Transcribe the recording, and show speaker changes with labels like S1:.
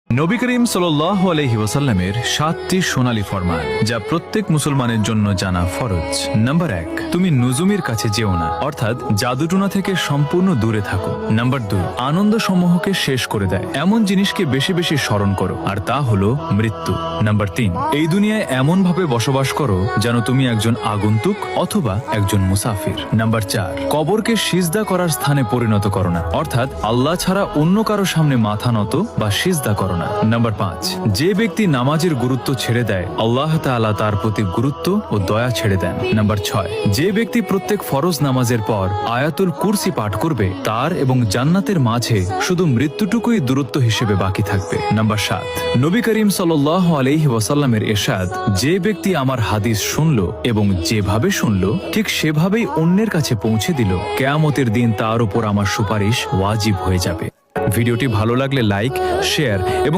S1: নবী করিম সাল্লাল্লাহু আলাইহি ওয়াসাল্লামের 7টি সোনালী ফরমান যা প্রত্যেক মুসলমানের জন্য জানা ফরজ। নাম্বার 1, তুমি নুজুমের কাছে যেও না, অর্থাৎ জাদুটোনা থেকে সম্পূর্ণ দূরে থাকো। নাম্বার 2, আনন্দ সমূহকে শেষ করে দেয় এমন জিনিসকে বেশি বেশি স্মরণ করো, আর তা হলো মৃত্যু। নাম্বার 3, এই দুনিয়ায় এমন ভাবে বসবাস করো যেন তুমি একজন আগন্তুক অথবা একজন মুসাফির। নাম্বার 4, কবরকে সিজদা করার স্থানে পরিণত করো না, অর্থাৎ আল্লাহ ছাড়া অন্য কারো সামনে মাথা নত বা সিজদা করো না। নাম্বার 5, যে ব্যক্তি নামাজের গুরুত্ব ছেড়ে দেয় আল্লাহ তাআলা তার প্রতি গুরুত্ব ও দয়া ছেড়ে দেন। নাম্বার 6, যে ব্যক্তি প্রত্যেক ফরজ নামাজের পর আয়াতুল কুরসি পাঠ করবে তার এবং জান্নাতের মাঝে শুধু মৃত্যুটুকুই দূরত্ব হিসেবে বাকি থাকবে। নাম্বার 7, নবী করিম সাল্লাল্লাহু আলাইহি ওয়াসাল্লামের ইরশাদ, যে ব্যক্তি আমার হাদিস শুনলো এবং যেভাবে শুনলো ঠিক সেভাবেই অন্যের কাছে পৌঁছে দিল, কিয়ামতের দিন তার উপর আমার সুপারিশ ওয়াজিব হয়ে যাবে। ভিডিওটি ভালো লাগলে লাইক, শেয়ার এবং